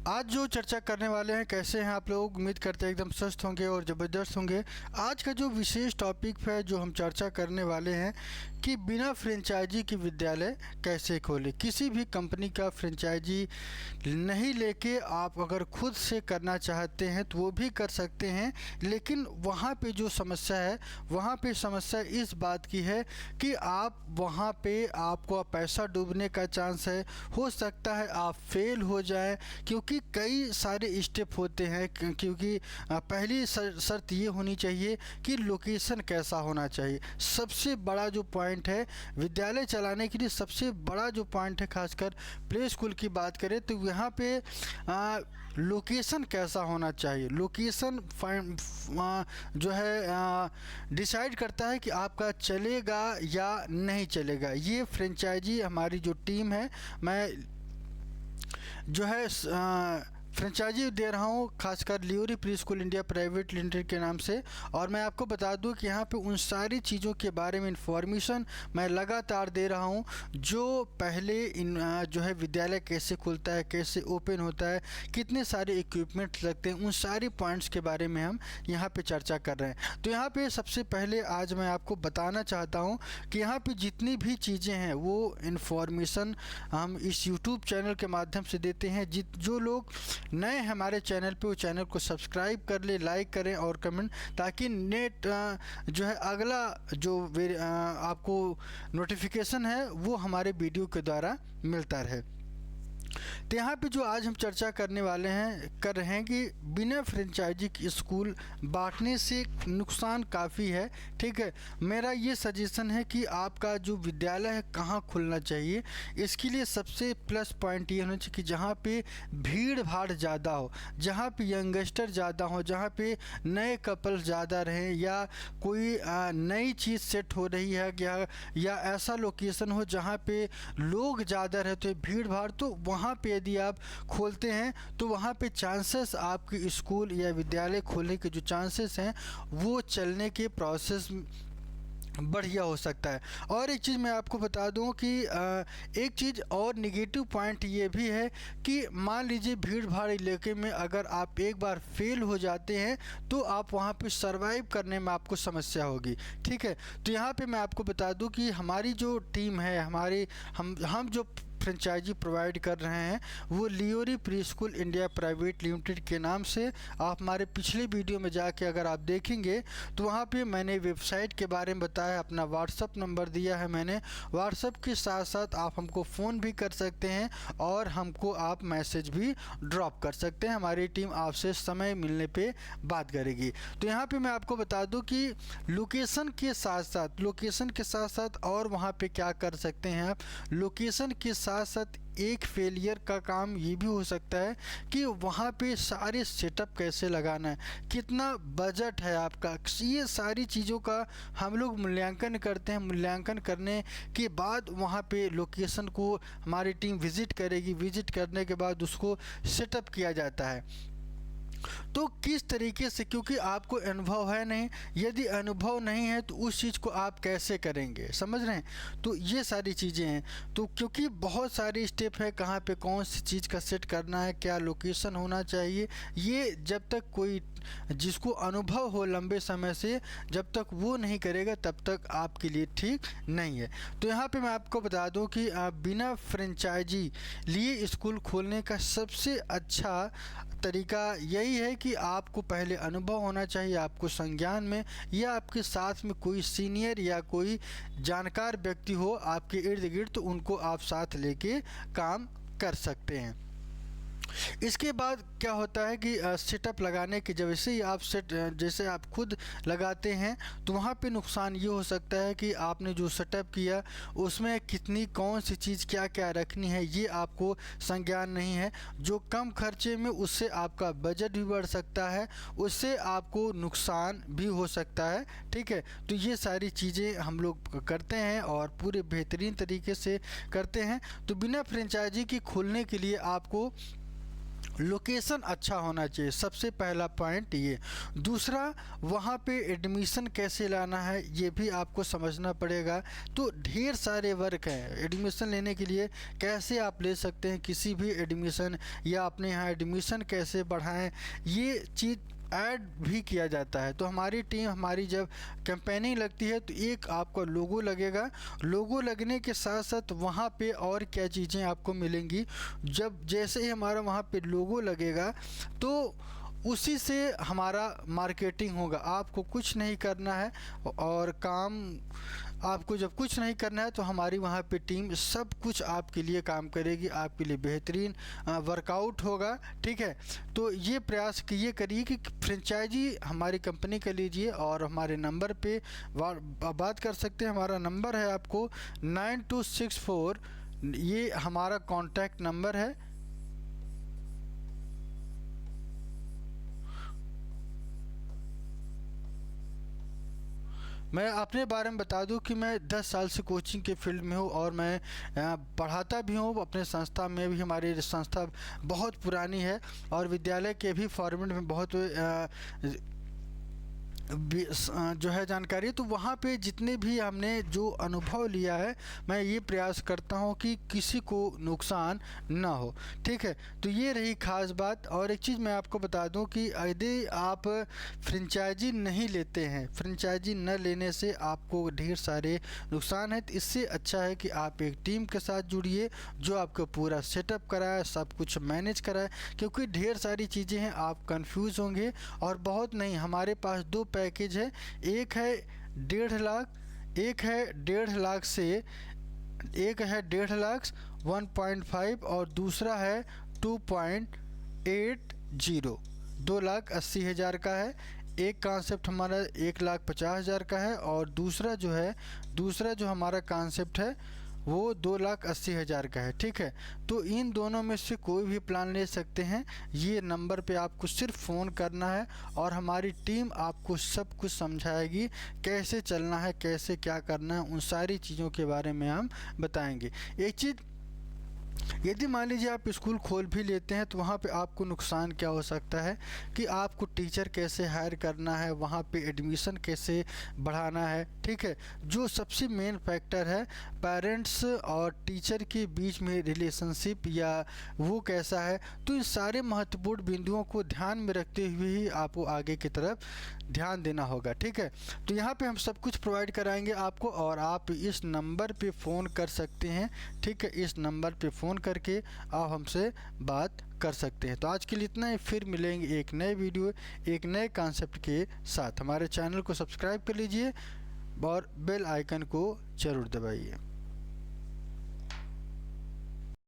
आज जो चर्चा करने वाले हैं, कैसे हैं आप लोग? उम्मीद करते हैं एकदम स्वस्थ होंगे और ज़बरदस्त होंगे। आज का जो विशेष टॉपिक है जो हम चर्चा करने वाले हैं कि बिना फ्रेंचाइजी की विद्यालय कैसे खोले। किसी भी कंपनी का फ्रेंचाइजी नहीं लेके आप अगर खुद से करना चाहते हैं तो वो भी कर सकते हैं, लेकिन वहाँ पे जो समस्या है, वहाँ पे समस्या इस बात की है कि आप वहाँ पे आपको पैसा डूबने का चांस है। हो सकता है आप फेल हो जाएं, क्योंकि कई सारे स्टेप होते हैं। क्योंकि पहली शर्त ये होनी चाहिए कि लोकेशन कैसा होना चाहिए। सबसे बड़ा जो पॉइंट है विद्यालय चलाने के लिए, सबसे बड़ा जो पॉइंट है, खासकर प्ले स्कूल की बात करें तो यहाँ पे लोकेशन कैसा होना चाहिए। लोकेशन जो है डिसाइड करता है कि आपका चलेगा या नहीं चलेगा। ये फ्रेंचाइजी हमारी जो टीम है, मैं जो है फ्रेंचाइजी दे रहा हूँ खासकर Liori preschool India private limited के नाम से। और मैं आपको बता दूँ कि यहाँ पे उन सारी चीज़ों के बारे में इंफॉर्मेशन मैं लगातार दे रहा हूँ जो पहले जो है विद्यालय कैसे खुलता है, कैसे ओपन होता है, कितने सारे इक्विपमेंट्स लगते हैं, उन सारे पॉइंट्स के बारे में हम यहाँ पे चर्चा कर रहे हैं। तो यहाँ पे सबसे पहले आज मैं आपको बताना चाहता हूँ कि यहाँ पे जितनी भी चीज़ें हैं वो इन्फॉर्मेशन हम इस यूट्यूब चैनल के माध्यम से देते हैं। जो लोग नए हमारे चैनल पे, वो चैनल को सब्सक्राइब कर ले, लाइक करें और कमेंट, ताकि नेट जो है अगला जो आपको नोटिफिकेशन है वो हमारे वीडियो के द्वारा मिलता रहे। तो यहाँ पे जो आज हम चर्चा करने वाले हैं कर रहे हैं कि बिना फ्रेंचाइजी की स्कूल बांटने से नुकसान काफ़ी है। ठीक है, मेरा ये सजेशन है कि आपका जो विद्यालय है कहाँ खुलना चाहिए। इसके लिए सबसे प्लस पॉइंट ये होना चाहिए कि जहाँ पे भीड़ भाड़ ज़्यादा हो, जहाँ पे यंगस्टर ज़्यादा हो, जहाँ पे नए कपल ज़्यादा रहें, या कोई नई चीज़ सेट हो रही है, या ऐसा लोकेशन हो जहाँ पे लोग ज़्यादा रहते हैं, भीड़ भाड़, तो वहाँ पे यदि आप खोलते हैं तो वहाँ पे चांसेस आपके स्कूल या विद्यालय खोलने के जो चांसेस हैं वो चलने के प्रोसेस बढ़िया हो सकता है। और एक चीज़ मैं आपको बता दूं कि एक चीज़ और निगेटिव पॉइंट ये भी है कि मान लीजिए भीड़ भाड़ इलाके में अगर आप एक बार फेल हो जाते हैं तो आप वहाँ पे सरवाइव करने में आपको समस्या होगी। ठीक है, तो यहाँ पे मैं आपको बता दूं कि हमारी जो टीम है, हम जो फ्रेंचाइजी प्रोवाइड कर रहे हैं वो Liori preschool India private limited के नाम से। आप हमारे पिछले वीडियो में जाके अगर आप देखेंगे तो वहाँ पे मैंने वेबसाइट के बारे में बताया, अपना व्हाट्सअप नंबर दिया है मैंने। व्हाट्सअप के साथ साथ आप हमको फ़ोन भी कर सकते हैं और हमको आप मैसेज भी ड्रॉप कर सकते हैं। हमारी टीम आपसे समय मिलने पे बात करेगी। तो यहाँ पे मैं आपको बता दूँ कि लोकेशन के साथ साथ और वहाँ पे क्या कर सकते हैं आप। लोकेशन के साथ साथ एक फेलियर का काम ये भी हो सकता है कि वहाँ पे सारे सेटअप कैसे लगाना है, कितना बजट है आपका, ये सारी चीज़ों का हम लोग मूल्यांकन करते हैं। मूल्यांकन करने के बाद वहाँ पे लोकेशन को हमारी टीम विज़िट करेगी। विज़िट करने के बाद उसको सेटअप किया जाता है। तो किस तरीके से, क्योंकि आपको अनुभव है नहीं, यदि अनुभव नहीं है तो उस चीज़ को आप कैसे करेंगे, समझ रहे हैं। तो ये सारी चीज़ें हैं। तो क्योंकि बहुत सारे स्टेप है, कहाँ पे कौन सी चीज़ का सेट करना है, क्या लोकेशन होना चाहिए, ये जब तक कोई जिसको अनुभव हो लंबे समय से, जब तक वो नहीं करेगा तब तक आपके लिए ठीक नहीं है। तो यहाँ पे मैं आपको बता दूँ कि बिना फ्रेंचाइजी लिए स्कूल खोलने का सबसे अच्छा तरीका यही है कि आपको पहले अनुभव होना चाहिए, आपको संज्ञान में, या आपके साथ में कोई सीनियर या कोई जानकार व्यक्ति हो आपके इर्द गिर्द, तो उनको आप साथ लेके काम कर सकते हैं। इसके बाद क्या होता है कि सेटअप लगाने के जैसे ही आप जैसे आप खुद लगाते हैं तो वहाँ पे नुकसान ये हो सकता है कि आपने जो सेटअप किया उसमें कितनी कौन सी चीज़ क्या क्या रखनी है ये आपको संज्ञान नहीं है। जो कम खर्चे में उससे आपका बजट भी बढ़ सकता है, उससे आपको नुकसान भी हो सकता है। ठीक है, तो ये सारी चीज़ें हम लोग करते हैं और पूरे बेहतरीन तरीके से करते हैं। तो बिना फ्रेंचाइजी की खोलने के लिए आपको लोकेशन अच्छा होना चाहिए, सबसे पहला पॉइंट ये। दूसरा, वहाँ पे एडमिशन कैसे लाना है ये भी आपको समझना पड़ेगा। तो ढेर सारे वर्क हैं एडमिशन लेने के लिए, कैसे आप ले सकते हैं किसी भी एडमिशन, या अपने यहाँ एडमिशन कैसे बढ़ाएं, ये चीज़ ऐड भी किया जाता है। तो हमारी टीम, हमारी जब कैंपेनिंग लगती है तो एक आपका लोगो लगेगा, लोगो लगने के साथ साथ वहाँ पे और क्या चीज़ें आपको मिलेंगी। जब जैसे ही हमारा वहाँ पे लोगो लगेगा तो उसी से हमारा मार्केटिंग होगा। आपको कुछ नहीं करना है, और काम आपको जब कुछ नहीं करना है तो हमारी वहाँ पे टीम सब कुछ आपके लिए काम करेगी, आपके लिए बेहतरीन वर्कआउट होगा। ठीक है, तो ये प्रयास ये करिए कि फ्रेंचाइजी हमारी कंपनी का लीजिए, और हमारे नंबर पे बात कर सकते हैं। हमारा नंबर है आपको 9264, ये हमारा कॉन्टैक्ट नंबर है। मैं अपने बारे में बता दूं कि मैं 10 साल से कोचिंग के फील्ड में हूं, और मैं पढ़ाता भी हूं अपने संस्था में भी। हमारी संस्था बहुत पुरानी है और विद्यालय के भी फॉर्मेट में बहुत जो है जानकारी। तो वहाँ पे जितने भी हमने जो अनुभव लिया है, मैं ये प्रयास करता हूँ कि किसी को नुकसान ना हो। ठीक है, तो ये रही ख़ास बात। और एक चीज़ मैं आपको बता दूँ कि यदि आप फ्रेंचाइजी नहीं लेते हैं, फ्रेंचाइजी न लेने से आपको ढेर सारे नुकसान हैं। तो इससे अच्छा है कि आप एक टीम के साथ जुड़िए जो आपको पूरा सेटअप कराए, सब कुछ मैनेज कराए, क्योंकि ढेर सारी चीज़ें हैं, आप कंफ्यूज होंगे। और बहुत नहीं, हमारे पास 2 पैकेज है, एक है 1.5 लाख, एक है 1.5 लाख से, एक है 1.5 लाख 1.5, और दूसरा है 2.80, 2,80,000 का है। एक कॉन्सेप्ट हमारा 1,50,000 का है, और दूसरा जो हमारा कॉन्सेप्ट है वो 2,80,000 का है। ठीक है, तो इन दोनों में से कोई भी प्लान ले सकते हैं। ये नंबर पे आपको सिर्फ फ़ोन करना है, और हमारी टीम आपको सब कुछ समझाएगी, कैसे चलना है, कैसे क्या करना है, उन सारी चीज़ों के बारे में हम बताएंगे। एक चीज़, यदि मान लीजिए आप स्कूल खोल भी लेते हैं तो वहाँ पे आपको नुकसान क्या हो सकता है कि आपको टीचर कैसे हायर करना है, वहाँ पे एडमिशन कैसे बढ़ाना है। ठीक है, जो सबसे मेन फैक्टर है पेरेंट्स और टीचर के बीच में रिलेशनशिप या वो कैसा है। तो इन सारे महत्वपूर्ण बिंदुओं को ध्यान में रखते हुए ही आपको आगे की तरफ ध्यान देना होगा। ठीक है, तो यहाँ पे हम सब कुछ प्रोवाइड कराएंगे आपको, और आप इस नंबर पे फ़ोन कर सकते हैं। ठीक है, इस नंबर पे फ़ोन करके आप हमसे बात कर सकते हैं। तो आज के लिए इतना ही, फिर मिलेंगे एक नए वीडियो, एक नए कॉन्सेप्ट के साथ। हमारे चैनल को सब्सक्राइब कर लीजिए और बेल आइकन को ज़रूर दबाइए।